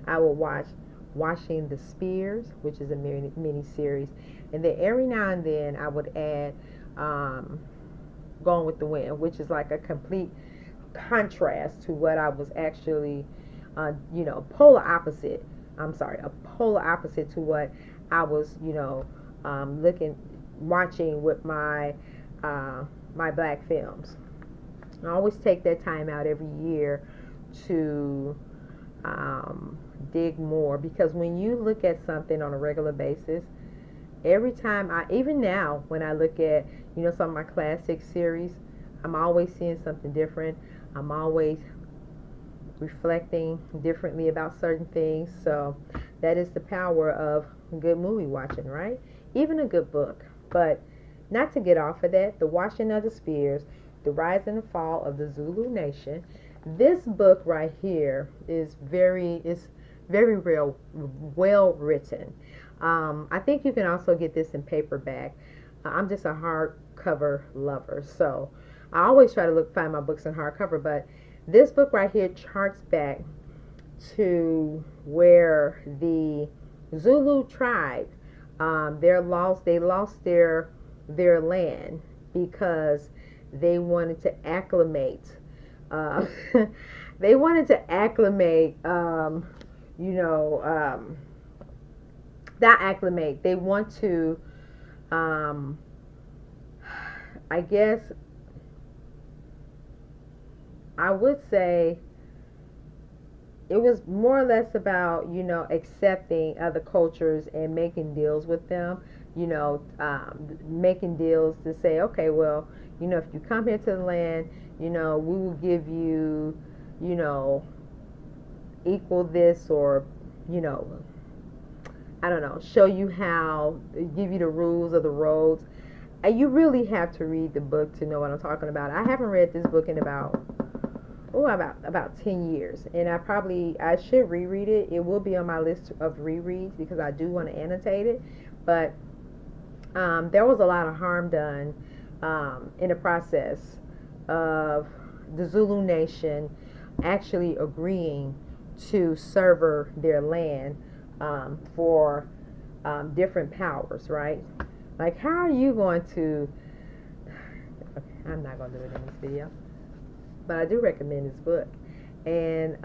I would watch Washing the Spears, which is a mini series, and then every now and then I would add Gone with the Wind, which is like a complete contrast to what I was actually, polar opposite. I'm sorry, a polar opposite to what I was, watching with my my black films. I always take that time out every year to dig more, because when you look at something on a regular basis, every time even now when I look at some of my classic series, I'm always seeing something different. I'm always reflecting differently about certain things. So that is the power of good movie watching, right? Even a good book. But not to get off of that, The Washing of the Spears, The Rise and the Fall of the Zulu Nation. This book right here is very real, well written. I think you can also get this in paperback. I'm just a hardcover lover, so I always try to find my books in hardcover. But this book right here charts back to where the Zulu tribe, they lost their land because they wanted to acclimate. They wanted to acclimate. Not acclimate. They want to. I guess I would say it was more or less about accepting other cultures and making deals with them. Making deals to say, okay, well, if you come here to the land, we will give you, equal this, or I don't know, show you how, give you the rules of the roads. And you really have to read the book to know what I'm talking about. I haven't read this book in about 10 years, and I should reread it. It will be on my list of rereads because I do want to annotate it. But there was a lot of harm done in the process of the Zulu Nation actually agreeing to sever their land for different powers, right? Like, how are you going to... Okay, I'm not going to do it in this video, but I do recommend this book. And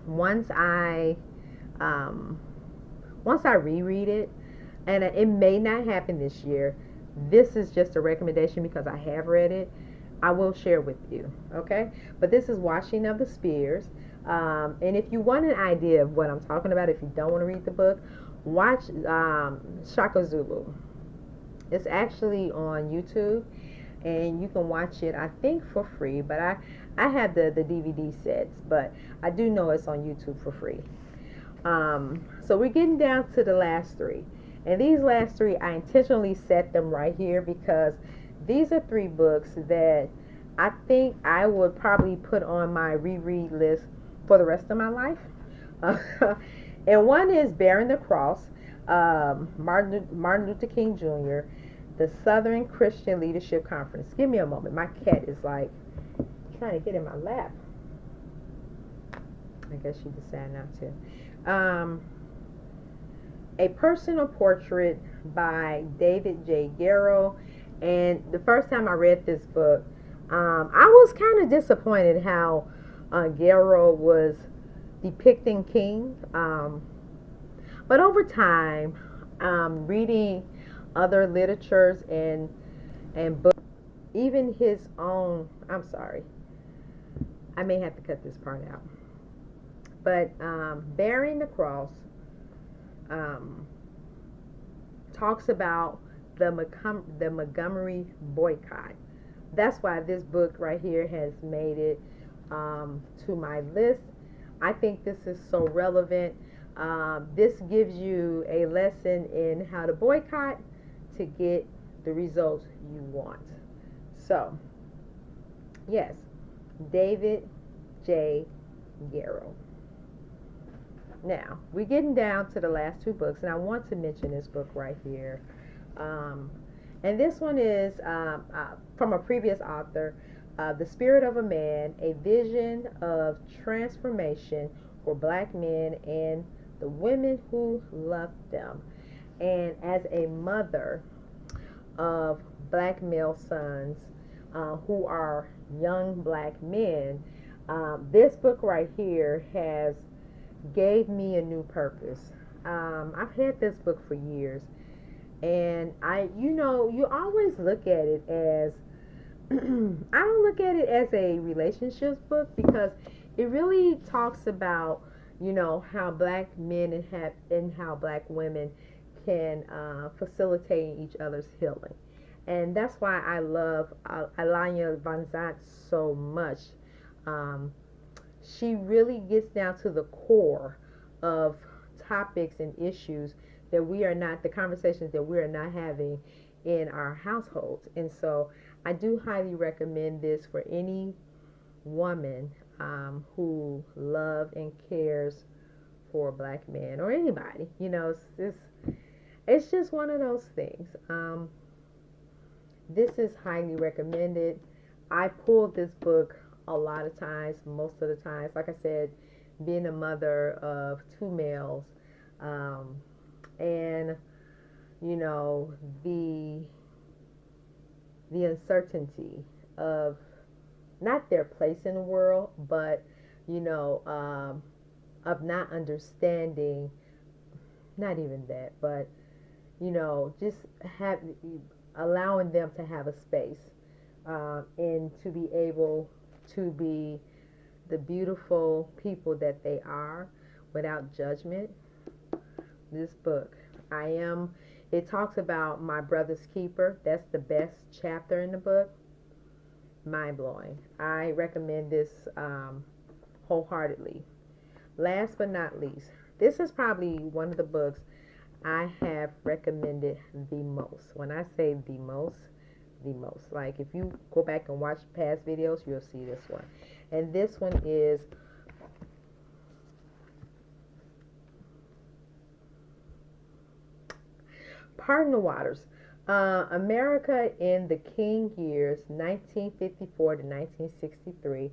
once I reread it, and it may not happen this year, this is just a recommendation because I have read it. I will share with you, okay? But this is Washing of the Spears. And if you want an idea of what I'm talking about, if you don't want to read the book, watch Shaka Zulu. It's actually on YouTube, and you can watch it, I think, for free. But I have the DVD sets, but I do know it's on YouTube for free. So we're getting down to the last three. And these last three, I intentionally set them right here because these are three books that I think I would probably put on my reread list for the rest of my life. And one is Bearing the Cross, Martin Luther King Jr., the Southern Christian Leadership Conference. Give me a moment. My cat is like trying to get in my lap. I guess she decided not to. A Personal Portrait by David J. Garrow. And the first time I read this book, I was kind of disappointed how Garrow was depicting King. But over time, reading other literatures and books, even his own, I'm sorry, I may have to cut this part out. But Bearing the Cross talks about the Montgomery boycott. That's why this book right here has made it to my list. I think this is so relevant. This gives you a lesson in how to boycott to get the results you want. So, yes, David J. Garrow. Now, we're getting down to the last two books, and I want to mention this book right here. And this one is from a previous author, The Spirit of a Man, A Vision of Transformation for Black Men and the Women Who Love Them. And as a mother of black male sons who are young black men, this book right here has gave me a new purpose. I've had this book for years, and you always look at it as I don't look at it as a relationships book because it really talks about how black men and how black women can facilitate each other's healing, and that's why I love Alanya Van Zant so much. She really gets down to the core of topics and issues that the conversations that we are not having in our households. And so I do highly recommend this for any woman who loves and cares for black men or anybody. It's just one of those things. This is highly recommended. I pulled this book a lot of times, most of the times. Like I said, being a mother of two males, and the uncertainty of not their place in the world, but of not understanding, not even that, but just allowing them to have a space and to be able to be the beautiful people that they are without judgment. This book, it talks about my brother's keeper. That's the best chapter in the book. Mind-blowing. I recommend this wholeheartedly. Last but not least, this is probably one of the books I have recommended the most. When I say the most, like if you go back and watch past videos, you'll see this one. And this one is Pardon the Waters, America in the King Years, 1954 to 1963.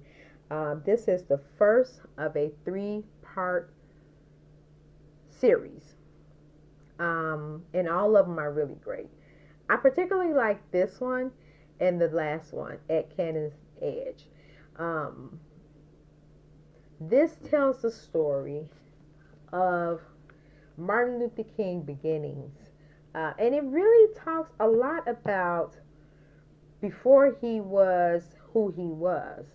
This is the first of a 3-part series, and all of them are really great. I particularly like this one and the last one, At Cannon's Edge. This tells the story of Martin Luther King beginnings. And it really talks a lot about before he was who he was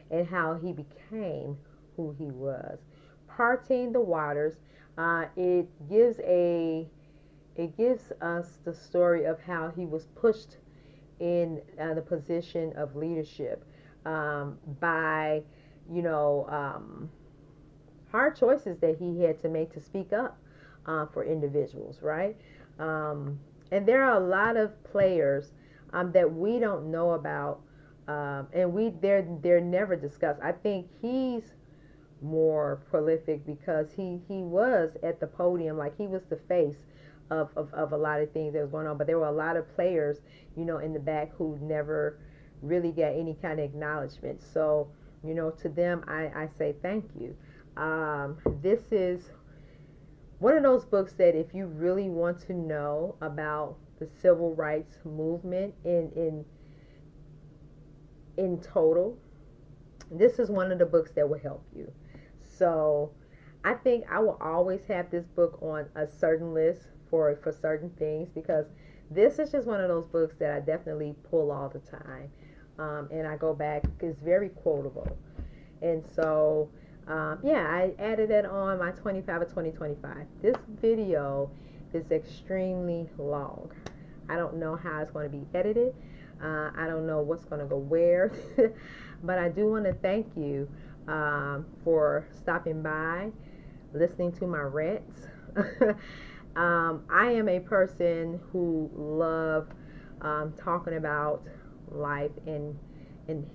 and how he became who he was. Parting the Waters, it gives us the story of how he was pushed in the position of leadership by, you know, hard choices that he had to make to speak up for individuals, right? Um, and there are a lot of players that we don't know about, and they're never discussed. I think he's more prolific because he was at the podium, like he was the face of a lot of things that was going on. But there were a lot of players, in the back who never really got any kind of acknowledgement. So, to them, I say thank you. This is one of those books that if you really want to know about the civil rights movement in total, this is one of the books that will help you. So I think I will always have this book on a certain list for certain things, because this is just one of those books that I definitely pull all the time. And I go back, it's very quotable. And so, yeah, I added that on my 25 of 2025. This video is extremely long. I don't know how it's going to be edited. I don't know what's going to go where. But I do want to thank you for stopping by, listening to my rants. I am a person who love talking about life and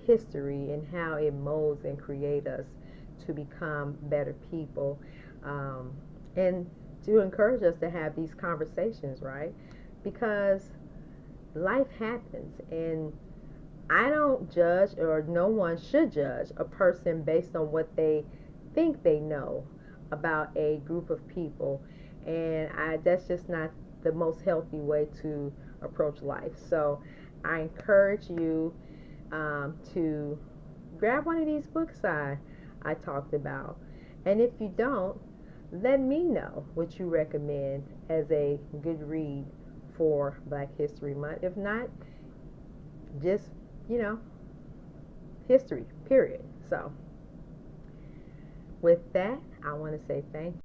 history and how it molds and creates us to become better people, and to encourage us to have these conversations, right? Because life happens, and I don't judge, or no one should judge a person based on what they think they know about a group of people. And that's just not the most healthy way to approach life. So I encourage you to grab one of these books I talked about. And if you don't, let me know what you recommend as a good read for Black History Month. If not, just, you know, history, period. So, with that, I want to say thank you.